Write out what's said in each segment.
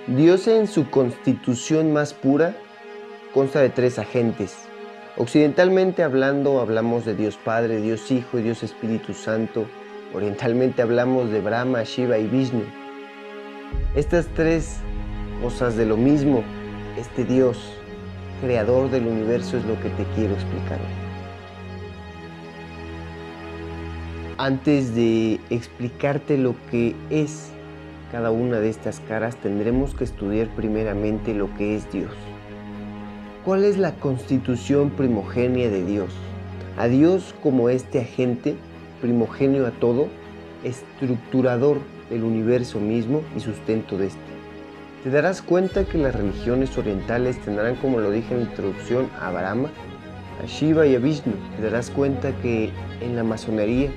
Dios en su constitución más pura consta de tres agentes. Occidentalmente hablando hablamos de Dios Padre, Dios Hijo y Dios Espíritu Santo. Orientalmente hablamos de Brahma, Shiva y Vishnu. Estas tres cosas de lo mismo, este Dios, creador del universo, es lo que te quiero explicar. Antes de explicarte lo que es cada una de estas caras, tendremos que estudiar primeramente lo que es Dios. ¿Cuál es la constitución primogénea de Dios? A Dios como este agente, primogenio a todo, estructurador del universo mismo y sustento de este. Te darás cuenta que las religiones orientales tendrán, como lo dije en la introducción, a Brahma, a Shiva y a Vishnu. Te darás cuenta que en la masonería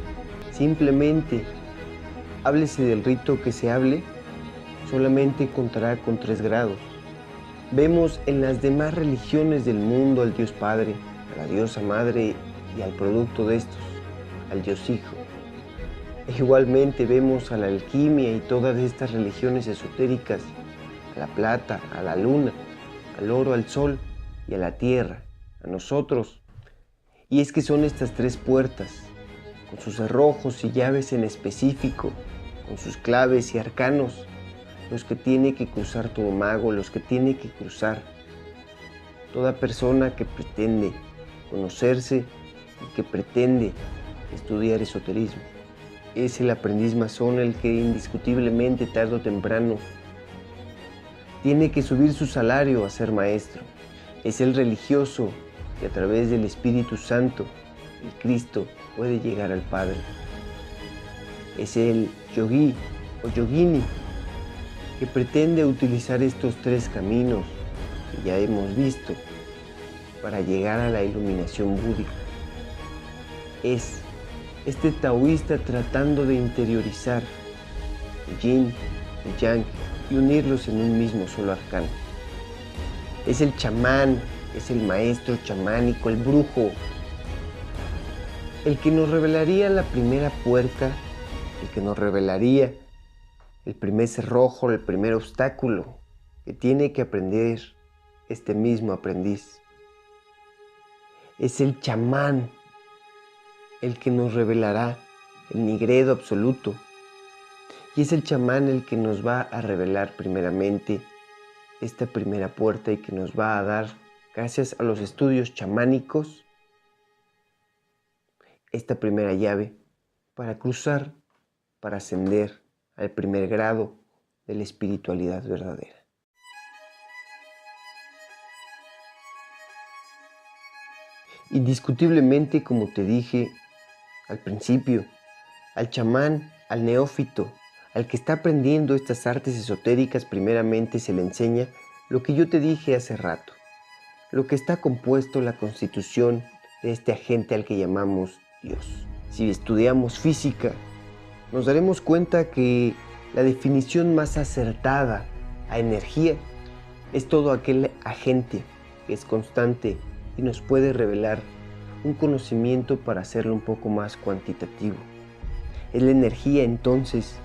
simplemente háblese del rito que se hable, solamente contará con 3 grados. Vemos en las demás religiones del mundo al Dios Padre, a la Diosa Madre y al producto de estos, al Dios Hijo. Igualmente vemos a la alquimia y todas estas religiones esotéricas, a la plata, a la luna, al oro, al sol y a la tierra, a nosotros. Y es que son estas 3 puertas, con sus cerrojos y llaves en específico, con sus claves y arcanos, los que tiene que cruzar todo mago, los que tiene que cruzar toda persona que pretende conocerse y que pretende estudiar esoterismo. Es el aprendiz masón el que indiscutiblemente tarde o temprano tiene que subir su salario a ser maestro. Es el religioso que a través del Espíritu Santo, el Cristo, puede llegar al Padre. Es el yogí o yogini que pretende utilizar estos 3 caminos que ya hemos visto para llegar a la iluminación búdica. Es este taoísta tratando de interiorizar el yin, el yang y unirlos en un mismo solo arcano. Es el chamán, es el maestro chamánico, el brujo, el que nos revelaría la primera puerta, el que nos revelaría el primer cerrojo, el primer obstáculo que tiene que aprender este mismo aprendiz. Es el chamán el que nos revelará el nigredo absoluto. Y es el chamán el que nos va a revelar primeramente esta primera puerta y que nos va a dar, gracias a los estudios chamánicos, esta primera llave para cruzar, para ascender al primer grado de la espiritualidad verdadera. Indiscutiblemente, como te dije al principio, al chamán, al neófito, al que está aprendiendo estas artes esotéricas, primeramente se le enseña lo que yo te dije hace rato, lo que está compuesto la constitución de este agente al que llamamos Dios. Si estudiamos física, nos daremos cuenta que la definición más acertada a energía es todo aquel agente que es constante y nos puede revelar un conocimiento para hacerlo un poco más cuantitativo. Es la energía, entonces,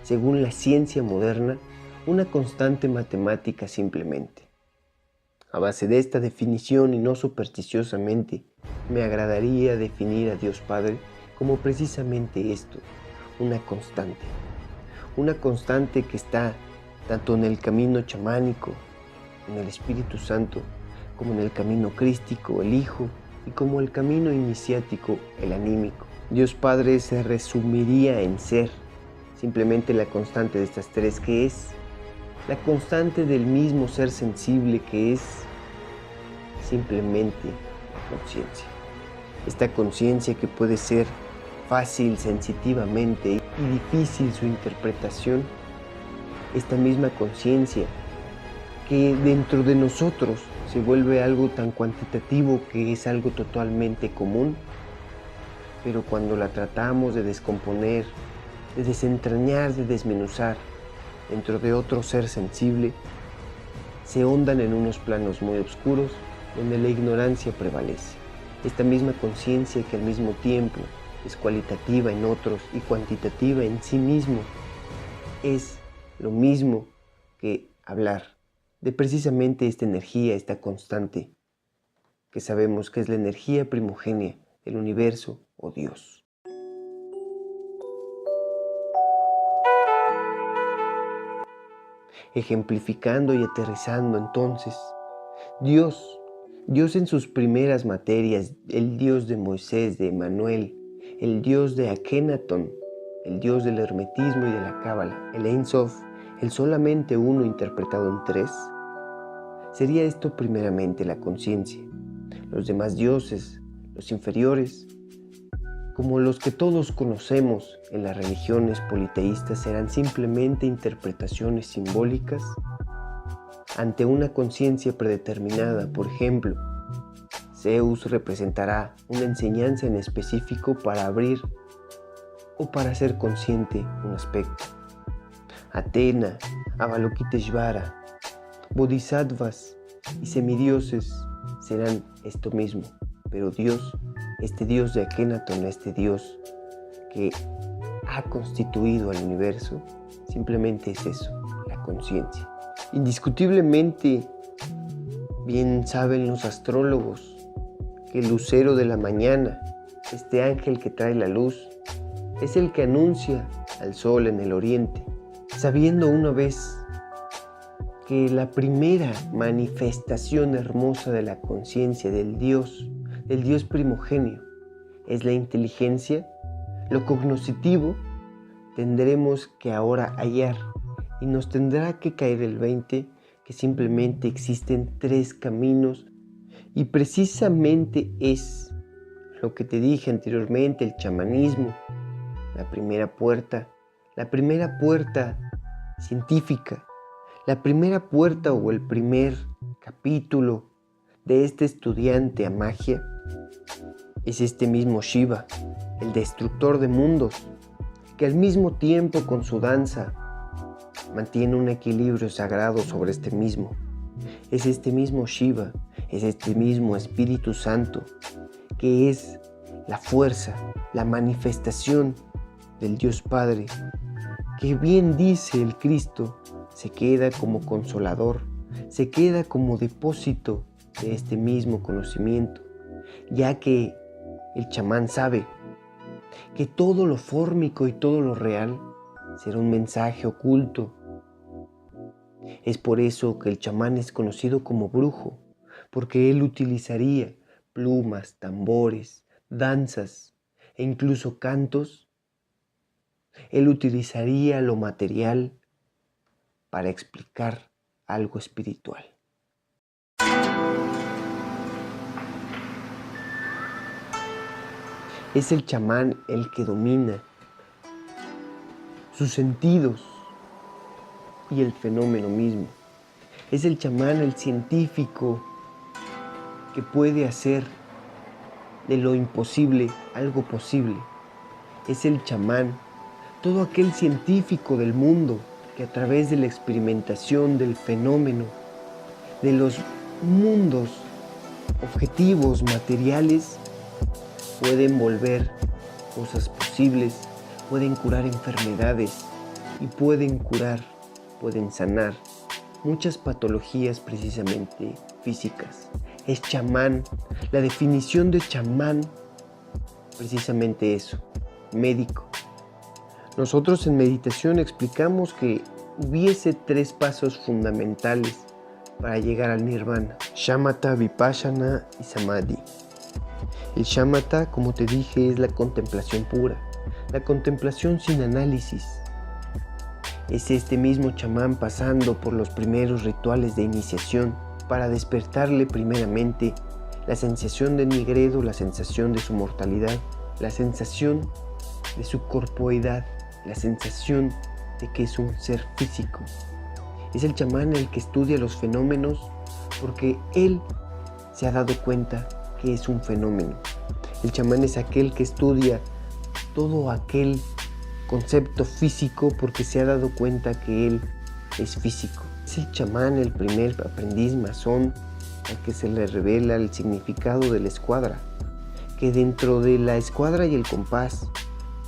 según la ciencia moderna, una constante matemática simplemente. A base de esta definición y no supersticiosamente, me agradaría definir a Dios Padre como precisamente esto, una constante que está tanto en el camino chamánico, en el Espíritu Santo, como en el camino crístico, el Hijo, y como el camino iniciático, el anímico. Dios Padre se resumiría en ser, simplemente la constante de estas 3, que es la constante del mismo ser sensible, que es simplemente la conciencia. Esta conciencia que puede ser fácil sensitivamente y difícil su interpretación, esta misma conciencia que dentro de nosotros se vuelve algo tan cuantitativo que es algo totalmente común, pero cuando la tratamos de descomponer, de desentrañar, de desmenuzar dentro de otro ser sensible, se hundan en unos planos muy oscuros donde la ignorancia prevalece. Esta misma conciencia que al mismo tiempo es cualitativa en otros y cuantitativa en sí mismo, es lo mismo que hablar de precisamente esta energía, esta constante, que sabemos que es la energía primogénea del universo o Dios. Ejemplificando y aterrizando entonces, Dios en sus primeras materias, el Dios de Moisés, de Emanuel, el Dios de Akenatón, el Dios del hermetismo y de la cábala, el Ein Sof, el solamente uno interpretado en tres, sería esto primeramente la conciencia. Los demás dioses, los inferiores, como los que todos conocemos en las religiones politeístas, serán simplemente interpretaciones simbólicas ante una conciencia predeterminada. Por ejemplo, Zeus representará una enseñanza en específico para abrir o para hacer consciente un aspecto. Atena, Avalokiteshvara, Bodhisattvas y semidioses serán esto mismo, pero Dios, este Dios de Akenatón, este Dios que ha constituido al universo, simplemente es eso, la conciencia. Indiscutiblemente, bien saben los astrólogos que el lucero de la mañana, este ángel que trae la luz, es el que anuncia al sol en el oriente, sabiendo una vez que la primera manifestación hermosa de la conciencia del Dios primogéneo, es la inteligencia, lo cognoscitivo, tendremos que ahora hallar y nos tendrá que caer el 20 que simplemente existen tres caminos y precisamente es lo que te dije anteriormente, el chamanismo, la primera puerta científica, la primera puerta o el primer capítulo de este estudiante a magia es este mismo Shiva, el destructor de mundos, que al mismo tiempo con su danza mantiene un equilibrio sagrado sobre este mismo. Es este mismo Shiva, es este mismo Espíritu Santo, que es la fuerza, la manifestación del Dios Padre, que bien dice el Cristo, se queda como consolador, se queda como depósito de este mismo conocimiento, ya que el chamán sabe que todo lo fórmico y todo lo real será un mensaje oculto. Es por eso que el chamán es conocido como brujo, porque él utilizaría plumas, tambores, danzas e incluso cantos. Él utilizaría lo material para explicar algo espiritual. Es el chamán el que domina sus sentidos y el fenómeno mismo. Es el chamán el científico que puede hacer de lo imposible algo posible. Es el chamán, todo aquel científico del mundo que a través de la experimentación del fenómeno, de los mundos objetivos materiales, pueden volver cosas posibles, pueden curar enfermedades y pueden sanar muchas patologías precisamente físicas. Es chamán, la definición de chamán, precisamente eso, médico. Nosotros en meditación explicamos que hubiese tres pasos fundamentales para llegar al nirvana: shamatha, vipassana y samadhi. El shamatha, como te dije, es la contemplación pura, la contemplación sin análisis. Es este mismo chamán pasando por los primeros rituales de iniciación para despertarle primeramente la sensación de nigredo, la sensación de su mortalidad, la sensación de su corporeidad, la sensación de que es un ser físico. Es el chamán el que estudia los fenómenos porque él se ha dado cuenta que es un fenómeno. El chamán es aquel que estudia todo aquel concepto físico porque se ha dado cuenta que él es físico. Es el chamán el primer aprendiz masón al que se le revela el significado de la escuadra, que dentro de la escuadra y el compás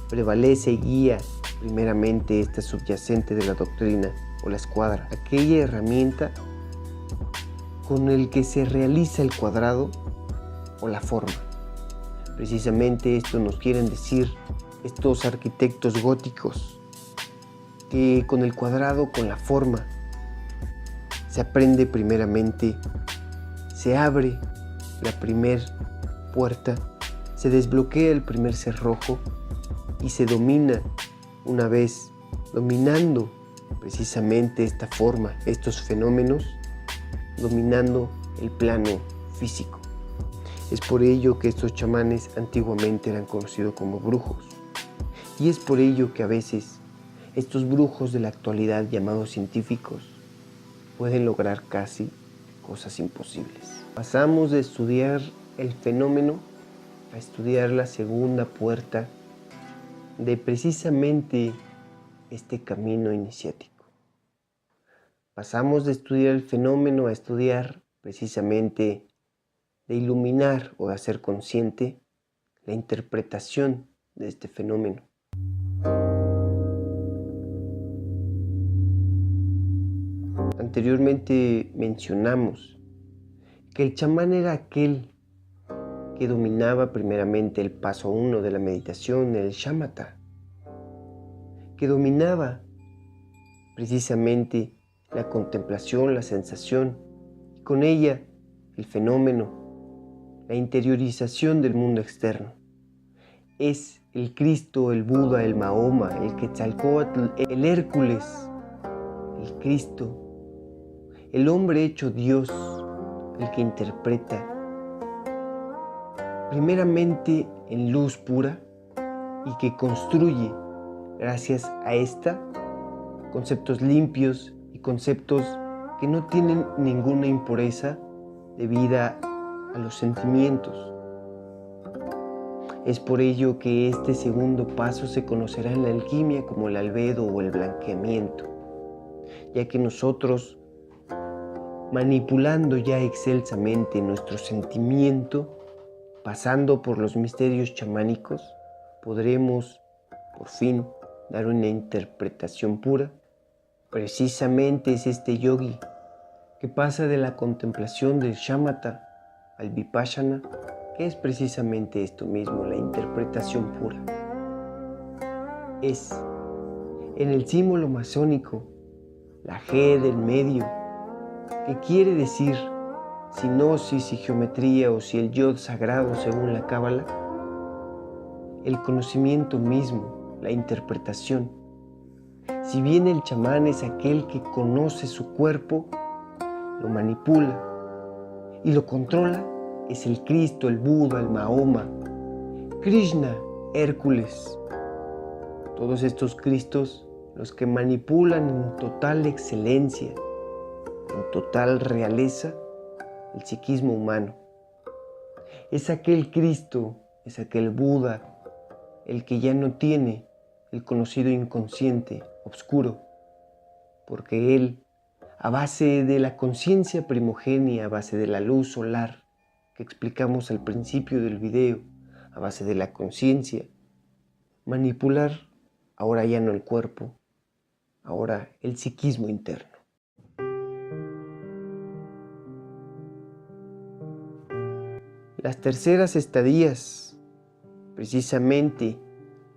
prevalece y guía primeramente esta subyacente de la doctrina, o la escuadra, aquella herramienta con el que se realiza el cuadrado o la forma. Precisamente esto nos quieren decir estos arquitectos góticos, que con el cuadrado, con la forma, se aprende primeramente, se abre la primer puerta, se desbloquea el primer cerrojo y se domina, una vez dominando precisamente esta forma, estos fenómenos, dominando el plano físico. Es por ello que estos chamanes antiguamente eran conocidos como brujos. Y es por ello que a veces estos brujos de la actualidad llamados científicos pueden lograr casi cosas imposibles. Pasamos de estudiar el fenómeno a estudiar la segunda puerta de precisamente este camino iniciático. Pasamos de estudiar el fenómeno a estudiar precisamente de iluminar o de hacer consciente la interpretación de este fenómeno. Anteriormente mencionamos que el chamán era aquel que dominaba primeramente el paso 1 de la meditación, el shamatha, que dominaba precisamente la contemplación, la sensación, y con ella el fenómeno, la interiorización del mundo externo. Es el Cristo, el Buda, el Mahoma, el Quetzalcóatl, el Hércules, el Cristo, el hombre hecho Dios, el que interpreta primeramente en luz pura y que construye, gracias a esta, conceptos limpios y conceptos que no tienen ninguna impureza debida a los sentimientos. Es por ello que este segundo paso se conocerá en la alquimia como el albedo o el blanqueamiento, ya que nosotros, manipulando ya excelsamente nuestro sentimiento, pasando por los misterios chamánicos, podremos por fin dar una interpretación pura. Precisamente es este yogi que pasa de la contemplación del shamatha al vipassana, que es precisamente esto mismo, la interpretación pura. Es en el símbolo masónico, la G del medio, que quiere decir si gnosis y geometría o si el yod sagrado según la cábala, el conocimiento mismo, la interpretación. Si bien el chamán es aquel que conoce su cuerpo, lo manipula y lo controla, es el Cristo, el Buda, el Mahoma, Krishna, Hércules. Todos estos Cristos, los que manipulan en total excelencia, en total realeza, el psiquismo humano. Es aquel Cristo, es aquel Buda, el que ya no tiene el conocido inconsciente, oscuro, porque él, a base de la conciencia primogénia, a base de la luz solar que explicamos al principio del video, a base de la conciencia, manipular ahora ya no el cuerpo, ahora el psiquismo interno. Las terceras estadías, precisamente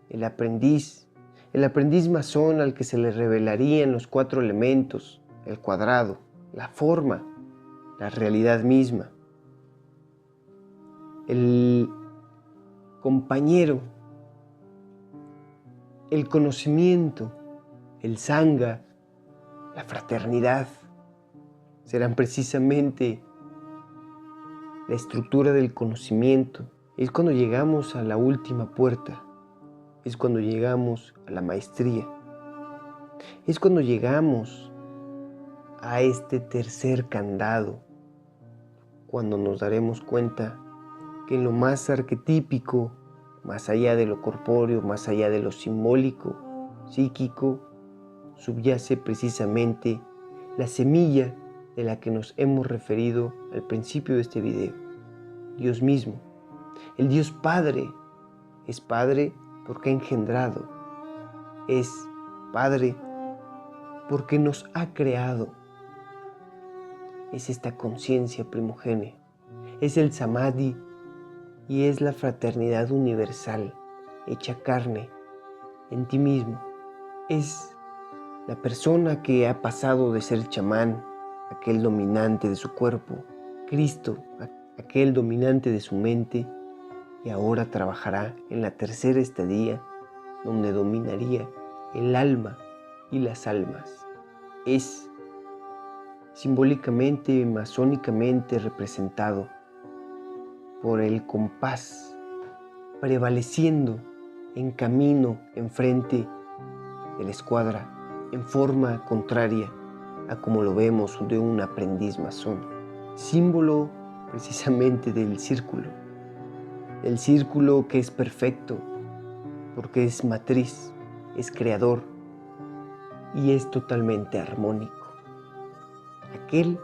el aprendiz masón al que se le revelarían los 4 elementos, el cuadrado, la forma, la realidad misma. El compañero, el conocimiento, el sangha, la fraternidad, serán precisamente la estructura del conocimiento. Es cuando llegamos a la última puerta, es cuando llegamos a la maestría, es cuando llegamos a este tercer candado, cuando nos daremos cuenta que en lo más arquetípico, más allá de lo corpóreo, más allá de lo simbólico, psíquico, subyace precisamente la semilla de la que nos hemos referido al principio de este video, Dios mismo. El Dios Padre es Padre porque ha engendrado, es Padre porque nos ha creado. Es esta conciencia primogénea, es el samadhi y es la fraternidad universal hecha carne en ti mismo. Es la persona que ha pasado de ser chamán, aquel dominante de su cuerpo, Cristo, aquel dominante de su mente, y ahora trabajará en la tercera estadía, donde dominaría el alma y las almas. Es simbólicamente, masónicamente representado por el compás, prevaleciendo en camino enfrente de la escuadra, en forma contraria a como lo vemos de un aprendiz masón. Símbolo precisamente del círculo. El círculo que es perfecto, porque es matriz, es creador y es totalmente armónico. Aquel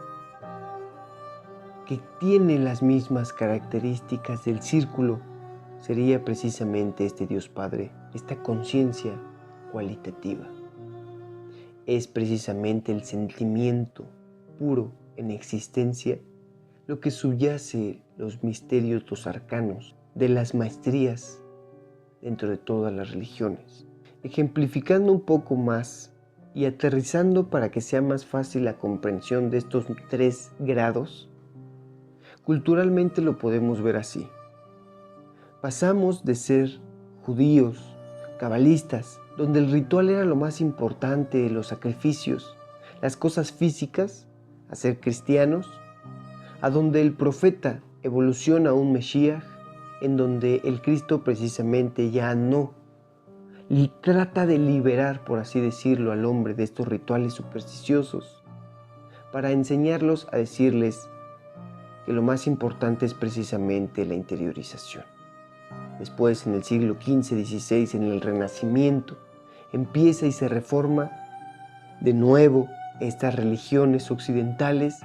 que tiene las mismas características del círculo sería precisamente este Dios Padre, esta conciencia cualitativa. Es precisamente el sentimiento puro en existencia lo que subyace los misterios, los arcanos de las maestrías dentro de todas las religiones. Ejemplificando un poco más y aterrizando para que sea más fácil la comprensión de estos 3 grados, culturalmente lo podemos ver así. Pasamos de ser judíos, cabalistas, donde el ritual era lo más importante, los sacrificios, las cosas físicas, a ser cristianos, a donde el profeta evoluciona a un Mesías, en donde el Cristo precisamente ya no y trata de liberar, por así decirlo, al hombre de estos rituales supersticiosos, para enseñarlos a decirles que lo más importante es precisamente la interiorización. Después, en el siglo XV-XVI, en el Renacimiento, empieza y se reforma de nuevo estas religiones occidentales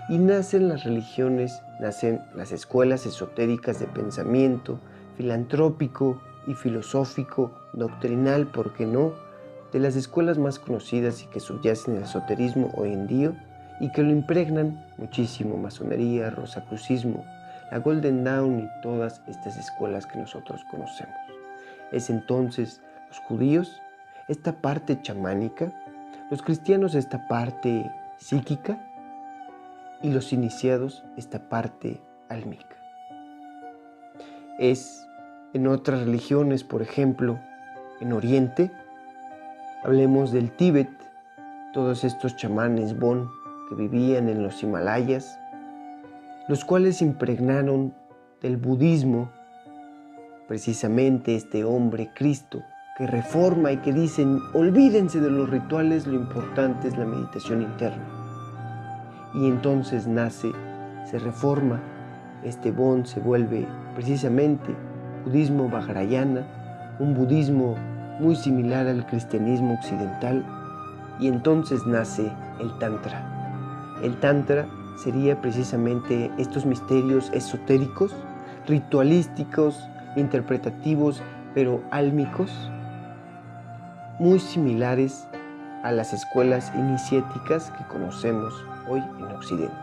y nacen las religiones, nacen las escuelas esotéricas de pensamiento, filantrópico y filosófico, doctrinal, ¿por qué no?, de las escuelas más conocidas y que subyacen el esoterismo hoy en día y que lo impregnan muchísimo: masonería, rosacrucismo, la Golden Dawn y todas estas escuelas que nosotros conocemos. Es entonces los judíos esta parte chamánica, los cristianos esta parte psíquica y los iniciados esta parte álmica. Es en otras religiones, por ejemplo, en Oriente, hablemos del Tíbet, todos estos chamanes Bon que vivían en los Himalayas, los cuales impregnaron del budismo precisamente este hombre Cristo que reforma y que dicen: olvídense de los rituales, lo importante es la meditación interna. Y entonces nace, se reforma, este Bon se vuelve precisamente budismo vajrayana, un budismo muy similar al cristianismo occidental, y entonces nace el Tantra. El Tantra sería precisamente estos misterios esotéricos, ritualísticos, interpretativos, pero álmicos, muy similares a las escuelas iniciáticas que conocemos hoy en Occidente.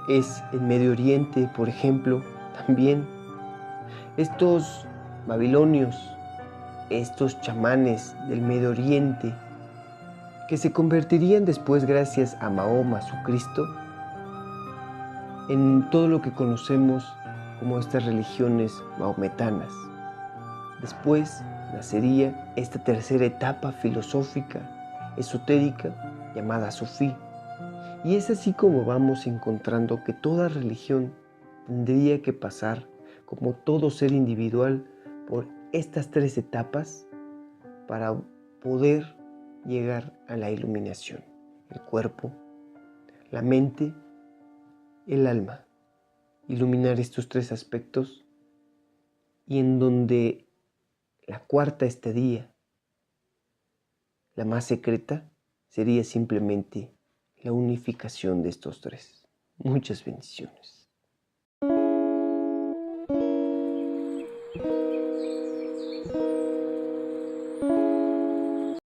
Es en Medio Oriente, por ejemplo, también estos babilonios, estos chamanes del Medio Oriente, que se convertirían después, gracias a Mahoma, su Cristo, en todo lo que conocemos como estas religiones mahometanas. Después nacería esta tercera etapa filosófica, esotérica, llamada Sufí. Y es así como vamos encontrando que toda religión tendría que pasar, como todo ser individual, por estas 3 etapas para poder llegar a la iluminación: el cuerpo, la mente, el alma. Iluminar estos 3 aspectos, y en donde la cuarta estadía, la más secreta, sería simplemente la unificación de estos 3. Muchas bendiciones.